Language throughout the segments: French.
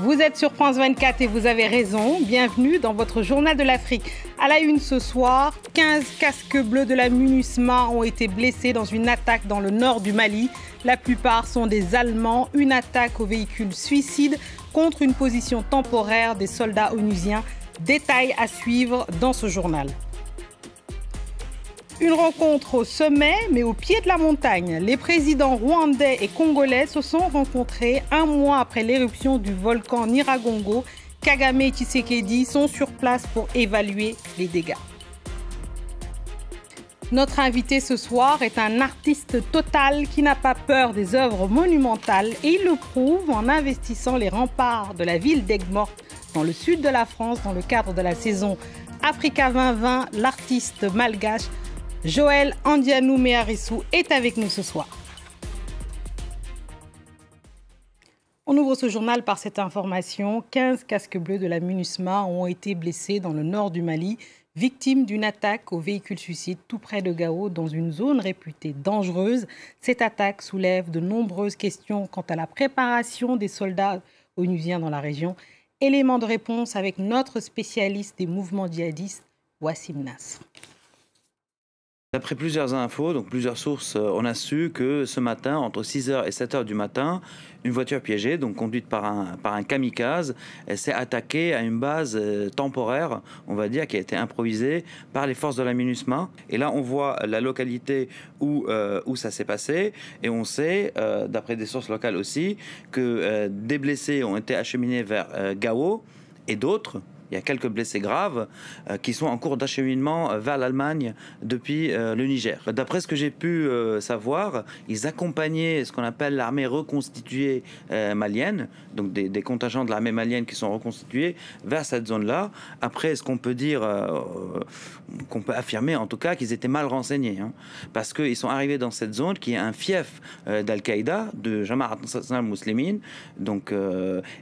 Vous êtes sur France 24 et vous avez raison. Bienvenue dans votre journal de l'Afrique. À la une ce soir, 15 casques bleus de la MINUSMA ont été blessés dans une attaque dans le nord du Mali. La plupart sont des Allemands. Une attaque au véhicule suicide contre une position temporaire des soldats onusiens. Détails à suivre dans ce journal. Une rencontre au sommet, mais au pied de la montagne. Les présidents rwandais et congolais se sont rencontrés un mois après l'éruption du volcan Nyiragongo. Kagame et Tshisekedi sont sur place pour évaluer les dégâts. Notre invité ce soir est un artiste total qui n'a pas peur des œuvres monumentales et il le prouve en investissant les remparts de la ville d'Aigues-Mortes dans le sud de la France dans le cadre de la saison Africa 2020. L'artiste malgache Joël Andianou Meharissou est avec nous ce soir. On ouvre ce journal par cette information. 15 casques bleus de la MINUSMA ont été blessés dans le nord du Mali, victimes d'une attaque au véhicule suicide tout près de Gao, dans une zone réputée dangereuse. Cette attaque soulève de nombreuses questions quant à la préparation des soldats onusiens dans la région. Élément de réponse avec notre spécialiste des mouvements djihadistes, Wassim Nasr. D'après plusieurs infos, donc plusieurs sources, on a su que ce matin, entre 6h et 7h du matin, une voiture piégée, donc conduite par un kamikaze, s'est attaquée à une base temporaire, on va dire, qui a été improvisée par les forces de la MINUSMA. Et là, on voit la localité où ça s'est passé. Et on sait, d'après des sources locales aussi, que des blessés ont été acheminés vers Gao et d'autres. Il y a quelques blessés graves qui sont en cours d'acheminement vers l'Allemagne depuis le Niger. D'après ce que j'ai pu savoir, ils accompagnaient ce qu'on appelle l'armée reconstituée malienne, donc des contingents de l'armée malienne qui sont reconstitués vers cette zone-là. Après, est-ce qu'on peut dire, qu'on peut affirmer en tout cas qu'ils étaient mal renseignés, hein, parce qu'ils sont arrivés dans cette zone qui est un fief d'Al-Qaïda, de Jamaat al-Muslimin, donc,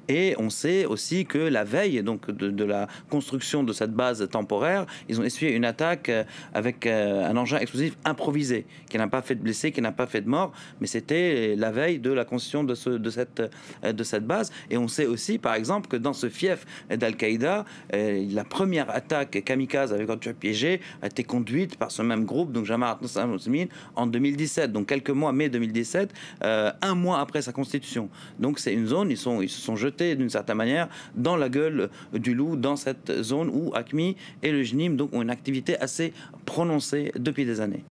et on sait aussi que la veille donc, de la construction de cette base temporaire, ils ont essuyé une attaque avec un engin explosif improvisé, qui n'a pas fait de blessés, qui n'a pas fait de morts, mais c'était la veille de la construction de cette base. Et on sait aussi, par exemple, que dans ce fief d'Al-Qaïda, la première attaque kamikaze avec voiture piégée a été conduite par ce même groupe, donc Jamaat al-Muslimin, en 2017, donc quelques mois, mai 2017, un mois après sa constitution. Donc c'est une zone, ils se sont jetés d'une certaine manière dans la gueule du loup, dans cette zone où AQMI et le JNIM donc, ont une activité assez prononcée depuis des années.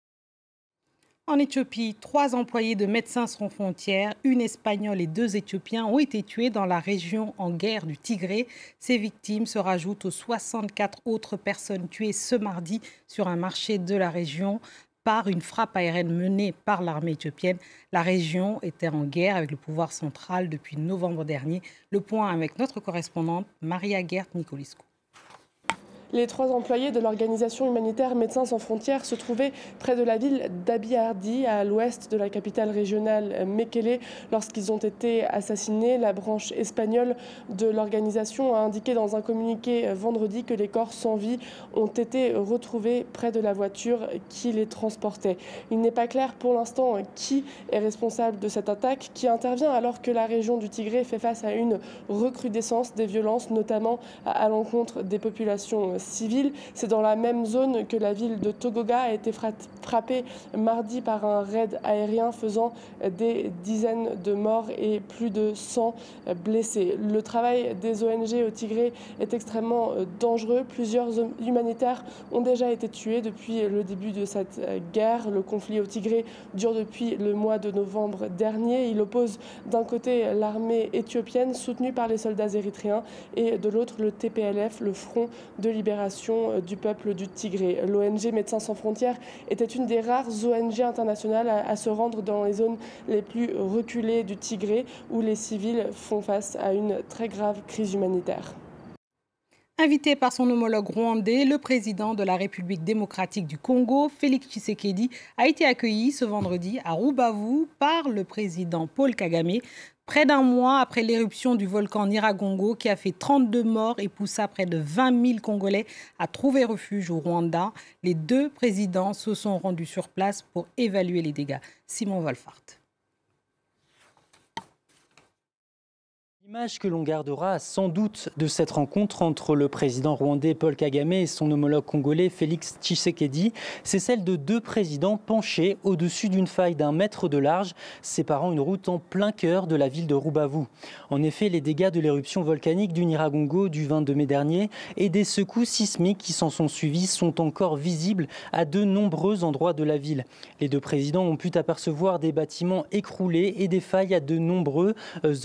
En Éthiopie, 3 employés de Médecins sans frontières, une Espagnole et 2 Éthiopiens ont été tués dans la région en guerre du Tigré. Ces victimes se rajoutent aux 64 autres personnes tuées ce mardi sur un marché de la région par une frappe aérienne menée par l'armée éthiopienne. La région était en guerre avec le pouvoir central depuis novembre dernier. Le point avec notre correspondante Maria Gert Nicoliscu. Les 3 employés de l'organisation humanitaire Médecins sans frontières se trouvaient près de la ville d'Abiy Ardi, à l'ouest de la capitale régionale Mekele, lorsqu'ils ont été assassinés. La branche espagnole de l'organisation a indiqué dans un communiqué vendredi que les corps sans vie ont été retrouvés près de la voiture qui les transportait. Il n'est pas clair pour l'instant qui est responsable de cette attaque, qui intervient alors que la région du Tigré fait face à une recrudescence des violences, notamment à l'encontre des populations civile. C'est dans la même zone que la ville de Togoga a été frappée mardi par un raid aérien faisant des dizaines de morts et plus de 100 blessés. Le travail des ONG au Tigré est extrêmement dangereux. Plusieurs humanitaires ont déjà été tués depuis le début de cette guerre. Le conflit au Tigré dure depuis le mois de novembre dernier. Il oppose d'un côté l'armée éthiopienne soutenue par les soldats érythréens et de l'autre le TPLF, le Front de libération du peuple du Tigré. L'ONG Médecins sans frontières était une des rares ONG internationales à se rendre dans les zones les plus reculées du Tigré, où les civils font face à une très grave crise humanitaire. Invité par son homologue rwandais, le président de la République démocratique du Congo, Félix Tshisekedi, a été accueilli ce vendredi à Rubavu par le président Paul Kagame. Près d'un mois après l'éruption du volcan Nyiragongo qui a fait 32 morts et poussa près de 20 000 Congolais à trouver refuge au Rwanda, les 2 présidents se sont rendus sur place pour évaluer les dégâts. Simon Wolfart. L'image que l'on gardera sans doute de cette rencontre entre le président rwandais Paul Kagame et son homologue congolais Félix Tshisekedi, c'est celle de deux présidents penchés au-dessus d'une faille d'1 mètre de large, séparant une route en plein cœur de la ville de Rubavu. En effet, les dégâts de l'éruption volcanique du Nyiragongo du 22 mai dernier et des secousses sismiques qui s'en sont suivis sont encore visibles à de nombreux endroits de la ville. Les deux présidents ont pu apercevoir des bâtiments écroulés et des failles à de nombreux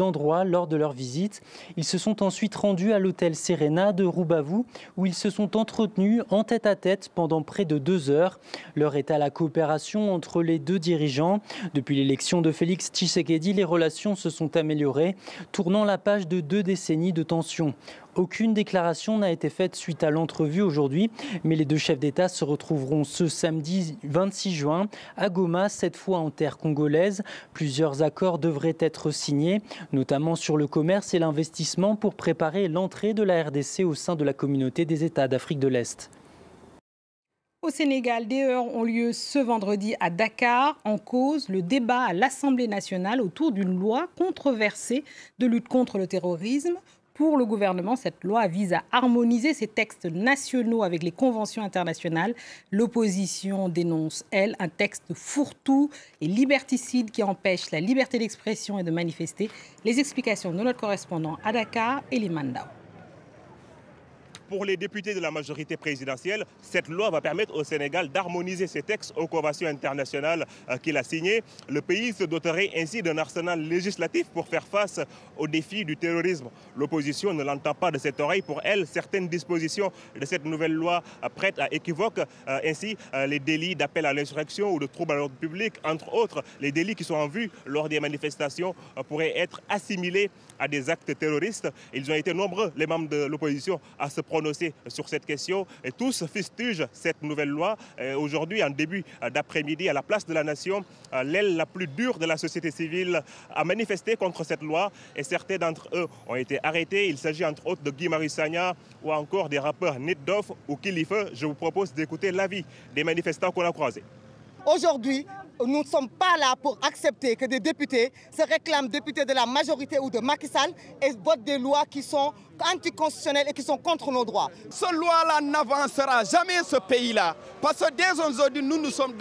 endroits lors de leur visite. Ils se sont ensuite rendus à l'hôtel Serena de Rubavu où ils se sont entretenus en tête-à-tête pendant près de 2 heures. L'heure est à la coopération entre les deux dirigeants. Depuis l'élection de Félix Tshisekedi, les relations se sont améliorées, tournant la page de 2 décennies de tensions. Aucune déclaration n'a été faite suite à l'entrevue aujourd'hui, mais les deux chefs d'État se retrouveront ce samedi 26 juin à Goma, cette fois en terre congolaise. Plusieurs accords devraient être signés, notamment sur le commerce et l'investissement pour préparer l'entrée de la RDC au sein de la communauté des États d'Afrique de l'Est. Au Sénégal, des heurts ont lieu ce vendredi à Dakar. En cause, le débat à l'Assemblée nationale autour d'une loi controversée de lutte contre le terrorisme. Pour le gouvernement, cette loi vise à harmoniser ces textes nationaux avec les conventions internationales. L'opposition dénonce, elle, un texte fourre-tout et liberticide qui empêche la liberté d'expression et de manifester. Les explications de notre correspondant à Dakar, Elie Mandao. Pour les députés de la majorité présidentielle, cette loi va permettre au Sénégal d'harmoniser ses textes aux conventions internationales qu'il a signées. Le pays se doterait ainsi d'un arsenal législatif pour faire face aux défis du terrorisme. L'opposition ne l'entend pas de cette oreille. Pour elle, certaines dispositions de cette nouvelle loi prêtent à équivoque. Ainsi, les délits d'appel à l'insurrection ou de trouble à l'ordre public, entre autres, les délits qui sont en vue lors des manifestations pourraient être assimilés à des actes terroristes. Ils ont été nombreux, les membres de l'opposition, à se prononcer sur cette question et tous fustigent cette nouvelle loi. Aujourd'hui, en début d'après-midi, à la place de la Nation, l'aile la plus dure de la société civile a manifesté contre cette loi et certains d'entre eux ont été arrêtés. Il s'agit entre autres de Guy Marius Sagna ou encore des rappeurs Nit Doff ou Kilifeu. Je vous propose d'écouter l'avis des manifestants qu'on a croisés. Aujourd'hui, nous ne sommes pas là pour accepter que des députés se réclament députés de la majorité ou de Macky Sall et votent des lois qui sont anticonstitutionnelles et qui sont contre nos droits. Cette loi-là n'avancera jamais ce pays-là. Parce que dès aujourd'hui, nous sommes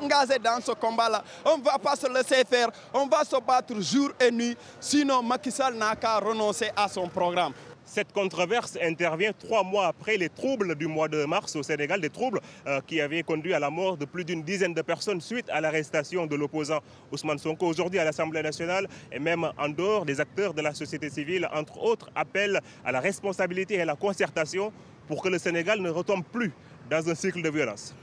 engagés dans ce combat-là. On ne va pas se laisser faire. On va se battre jour et nuit. Sinon, Macky Sall n'a qu'à renoncer à son programme. Cette controverse intervient 3 mois après les troubles du mois de mars au Sénégal, des troubles qui avaient conduit à la mort de plus d'une dizaine de personnes suite à l'arrestation de l'opposant Ousmane Sonko. Aujourd'hui, à l'Assemblée nationale et même en dehors, des acteurs de la société civile, entre autres, appellent à la responsabilité et à la concertation pour que le Sénégal ne retombe plus dans un cycle de violence.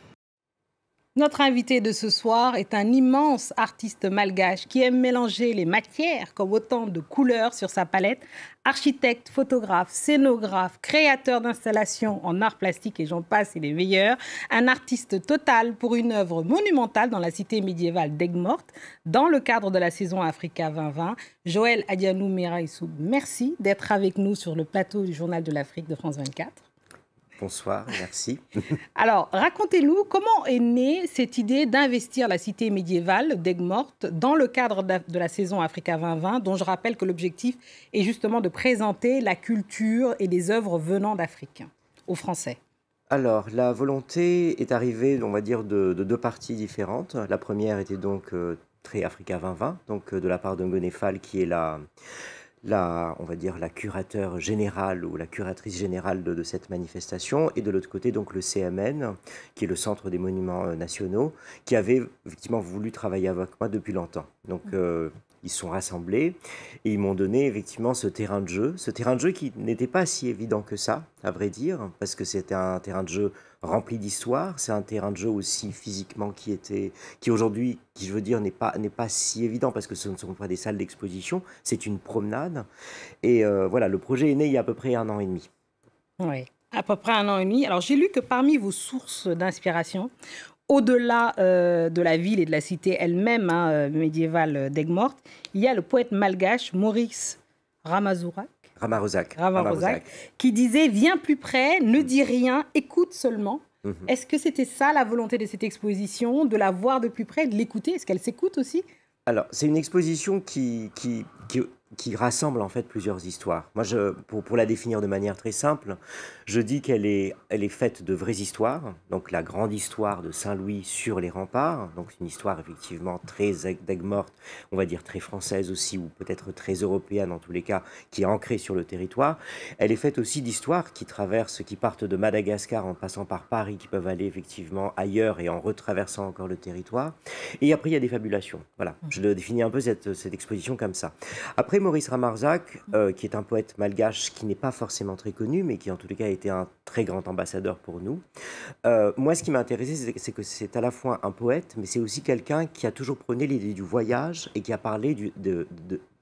Notre invité de ce soir est un immense artiste malgache qui aime mélanger les matières comme autant de couleurs sur sa palette. Architecte, photographe, scénographe, créateur d'installations en art plastique et j'en passe, et les meilleurs. Un artiste total pour une œuvre monumentale dans la cité médiévale d'Aigues-Mortes dans le cadre de la saison Africa 2020. Joël Adianou Meraïsou, merci d'être avec nous sur le plateau du Journal de l'Afrique de France 24. Bonsoir, merci. Alors, racontez-nous comment est née cette idée d'investir la cité médiévale d'Aigues-Mortes dans le cadre de la saison Africa 2020, dont je rappelle que l'objectif est justement de présenter la culture et des œuvres venant d'Afrique aux Français. Alors, la volonté est arrivée, on va dire, de 2 parties différentes. La première était donc très Africa 2020, donc de la part de Ngoné Fall, qui est on va dire la curateur générale ou la curatrice générale de cette manifestation, et de l'autre côté donc le CMN, qui est le Centre des Monuments Nationaux, qui avait effectivement voulu travailler avec moi depuis longtemps. Donc ils se sont rassemblés et ils m'ont donné effectivement ce terrain de jeu qui n'était pas si évident que ça, à vrai dire, parce que c'était un terrain de jeu rempli d'histoire, c'est un terrain de jeu aussi physiquement qui aujourd'hui, je veux dire, n'est pas si évident parce que ce ne sont pas des salles d'exposition, c'est une promenade. Et voilà, le projet est né il y a à peu près 1 an et demi. Oui, à peu près 1 an et demi. Alors j'ai lu que parmi vos sources d'inspiration, au-delà de la ville et de la cité elle-même médiévale d'Aigues-Mortes, il y a le poète malgache Maurice Ramazourac, qui disait « Viens plus près, ne dis rien, écoute seulement ». Est-ce que c'était ça la volonté de cette exposition, de la voir de plus près, de l'écouter? Est-ce qu'elle s'écoute aussi? Alors, c'est une exposition qui qui rassemble en fait plusieurs histoires. Moi, pour la définir de manière très simple, je dis qu'elle est faite de vraies histoires. Donc la grande histoire de Saint-Louis sur les remparts, donc une histoire effectivement très d'Aigues-Mortes, on va dire très française aussi, ou peut-être très européenne en tous les cas, qui est ancrée sur le territoire. Elle est faite aussi d'histoires qui partent de Madagascar en passant par Paris, qui peuvent aller effectivement ailleurs et en retraversant encore le territoire. Et après, il y a des fabulations. Voilà, je définis un peu cette exposition comme ça. Après, Maurice Ramarzac, qui est un poète malgache qui n'est pas forcément très connu, mais qui en tous les cas a été un très grand ambassadeur pour nous. Moi, ce qui m'a intéressé, c'est que c'est à la fois un poète, mais c'est aussi quelqu'un qui a toujours prôné l'idée du voyage et qui a parlé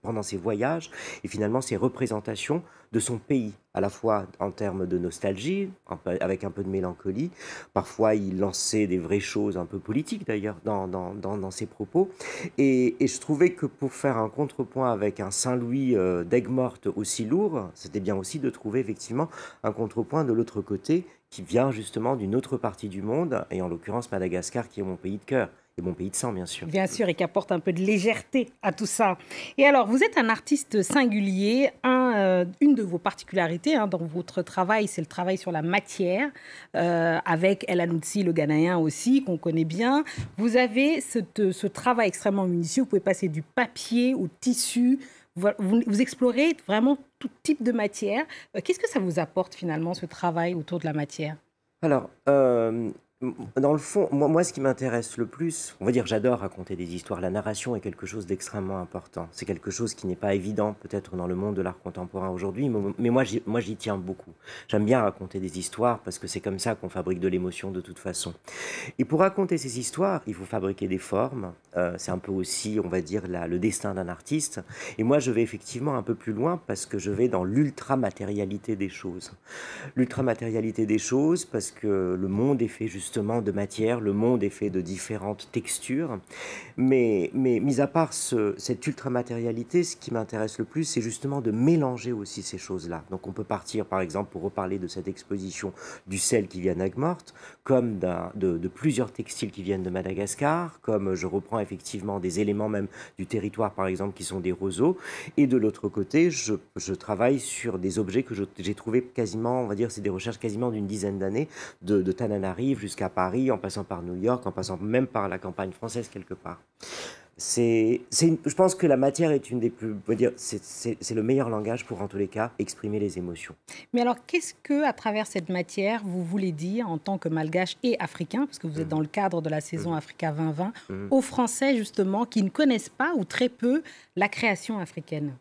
pendant ses voyages et finalement ses représentations de son pays, à la fois en termes de nostalgie, avec un peu de mélancolie. Parfois, il lançait des vraies choses un peu politiques d'ailleurs dans ses propos. Et je trouvais que pour faire un contrepoint avec un Saint-Louis d'Aigues-Mortes aussi lourd, c'était bien aussi de trouver effectivement un contrepoint de l'autre côté qui vient justement d'une autre partie du monde, et en l'occurrence Madagascar, qui est mon pays de cœur. Et mon pays de sang, bien sûr. Bien sûr, et qui apporte un peu de légèreté à tout ça. Et alors, vous êtes un artiste singulier. Une de vos particularités dans votre travail, c'est le travail sur la matière, avec El Anoussi, le Ghanéen aussi, qu'on connaît bien. Vous avez ce travail extrêmement minutieux. Vous pouvez passer du papier au tissu. Vous explorez vraiment tout type de matière. Qu'est-ce que ça vous apporte finalement, ce travail autour de la matière? Alors, dans le fond, moi, ce qui m'intéresse le plus, on va dire, j'adore raconter des histoires. La narration est quelque chose d'extrêmement important. C'est quelque chose qui n'est pas évident, peut-être, dans le monde de l'art contemporain aujourd'hui, mais moi, j'y tiens beaucoup. J'aime bien raconter des histoires parce que c'est comme ça qu'on fabrique de l'émotion de toute façon. Et pour raconter ces histoires, il faut fabriquer des formes. C'est un peu aussi, on va dire, le destin d'un artiste. Et moi, je vais effectivement un peu plus loin parce que je vais dans l'ultramatérialité des choses. L'ultramatérialité des choses parce que le monde est fait justement de matière, le monde est fait de différentes textures. Mais mis à part cette ultramatérialité, ce qui m'intéresse le plus, c'est justement de mélanger aussi ces choses-là. Donc on peut partir, par exemple, pour reparler de cette exposition du sel qui vient d'Aigues-Mortes, comme de plusieurs textiles qui viennent de Madagascar, comme je reprends effectivement des éléments même du territoire, par exemple, qui sont des roseaux. Et de l'autre côté, je travaille sur des objets que j'ai trouvés quasiment, on va dire, c'est des recherches quasiment d'une dizaine d'années, de Tananarive jusqu'à Paris, en passant par New York, en passant même par la campagne française quelque part. Je pense que la matière est une des plus, on va dire, c'est le meilleur langage pour, en tous les cas, exprimer les émotions. Mais alors, qu'est-ce que, à travers cette matière, vous voulez dire en tant que malgache et africain, parce que vous êtes dans le cadre de la saison Africa 2020, aux Français justement qui ne connaissent pas ou très peu la création africaine?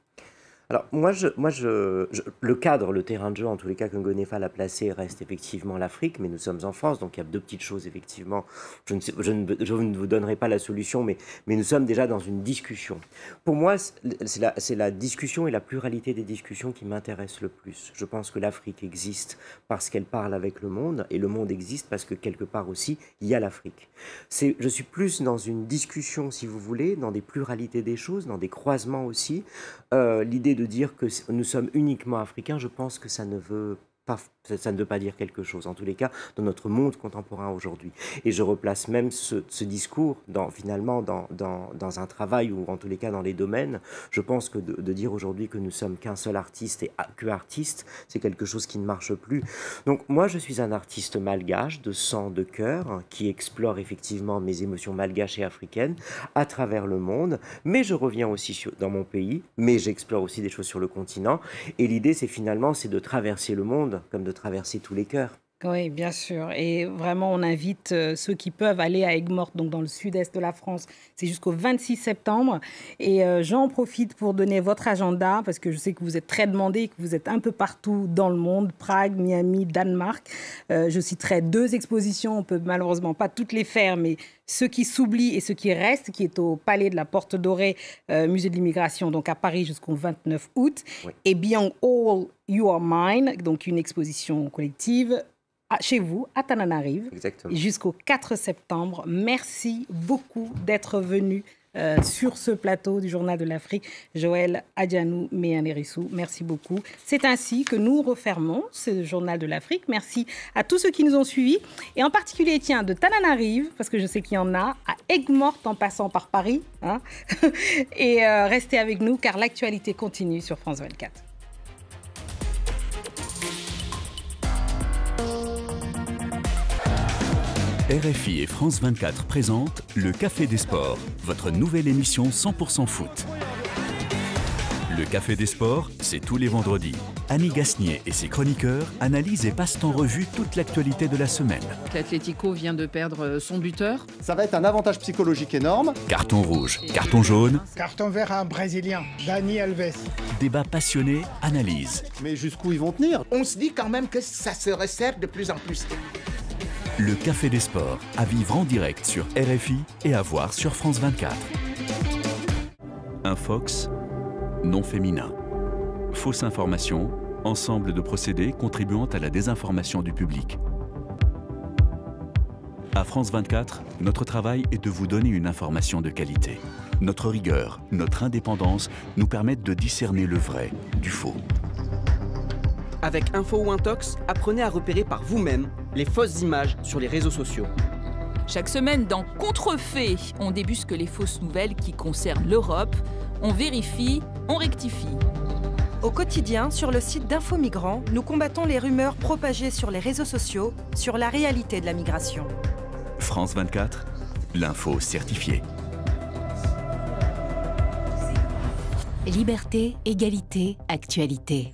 Alors, le cadre, le terrain de jeu, en tous les cas, que Ngonefal a placé, reste effectivement l'Afrique, mais nous sommes en France, donc il y a deux petites choses, effectivement. Je ne vous donnerai pas la solution, mais nous sommes déjà dans une discussion. Pour moi, c'est la discussion et la pluralité des discussions qui m'intéressent le plus. Je pense que l'Afrique existe parce qu'elle parle avec le monde, et le monde existe parce que quelque part aussi, il y a l'Afrique. Je suis plus dans une discussion, si vous voulez, dans des pluralités des choses, dans des croisements aussi. L'idée de dire que nous sommes uniquement africains, je pense que ça ne veut pas dire quelque chose, en tous les cas, dans notre monde contemporain aujourd'hui. Et je replace même ce discours, finalement, dans un travail, ou en tous les cas dans les domaines. Je pense que de dire aujourd'hui que nous sommes qu'un seul artiste et que artiste, c'est quelque chose qui ne marche plus. Donc moi, je suis un artiste malgache, de sang, de cœur, qui explore effectivement mes émotions malgaches et africaines à travers le monde, mais je reviens aussi dans mon pays, mais j'explore aussi des choses sur le continent. Et l'idée, c'est de traverser le monde, comme de traverser tous les cœurs. Oui, bien sûr. Et vraiment, on invite ceux qui peuvent aller à Aigues-Mortes, donc dans le sud-est de la France. C'est jusqu'au 26 septembre. Et j'en profite pour donner votre agenda, parce que je sais que vous êtes très demandé, que vous êtes un peu partout dans le monde, Prague, Miami, Danemark. Je citerai 2 expositions, on ne peut malheureusement pas toutes les faire, mais ceux qui s'oublient et ceux qui restent, qui est au Palais de la Porte Dorée, Musée de l'Immigration, donc à Paris jusqu'au 29 août. Oui. Et Beyond All You Are Mine, donc une exposition collective, chez vous, à Tananarive, jusqu'au 4 septembre. Merci beaucoup d'être venu sur ce plateau du Journal de l'Afrique, Joël Adjanou Mehanérissou. Merci beaucoup. C'est ainsi que nous refermons ce Journal de l'Afrique. Merci à tous ceux qui nous ont suivis et en particulier, tiens, de Tananarive, parce que je sais qu'il y en a, à Aigues-Mortes en passant par Paris. Hein. Et restez avec nous car l'actualité continue sur France 24. RFI et France 24 présentent le Café des Sports, votre nouvelle émission 100% foot. Le Café des Sports, c'est tous les vendredis. Annie Gasnier et ses chroniqueurs analysent et passent en revue toute l'actualité de la semaine. L'Atlético vient de perdre son buteur. Ça va être un avantage psychologique énorme. Carton rouge, carton jaune. Carton vert à un Brésilien, Dani Alves. Débat passionné, analyse. Mais jusqu'où ils vont tenir? On se dit quand même que ça se resserre de plus en plus. Le Café des Sports, à vivre en direct sur RFI et à voir sur France 24. Un Fox non féminin. Fausse information, ensemble de procédés contribuant à la désinformation du public. À France 24, notre travail est de vous donner une information de qualité. Notre rigueur, notre indépendance nous permettent de discerner le vrai du faux. Avec Info ou Intox, apprenez à repérer par vous-même les fausses images sur les réseaux sociaux. Chaque semaine, dans Contrefait, on débusque les fausses nouvelles qui concernent l'Europe. On vérifie, on rectifie. Au quotidien, sur le site d'Info Migrants, nous combattons les rumeurs propagées sur les réseaux sociaux sur la réalité de la migration. France 24, l'info certifiée. Liberté, égalité, actualité.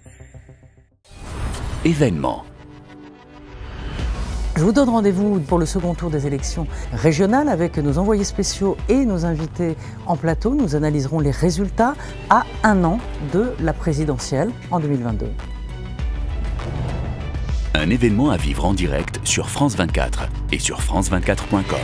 Événement. Je vous donne rendez-vous pour le second tour des élections régionales avec nos envoyés spéciaux et nos invités en plateau. Nous analyserons les résultats à un an de la présidentielle en 2022. Un événement à vivre en direct sur France 24 et sur France24.com.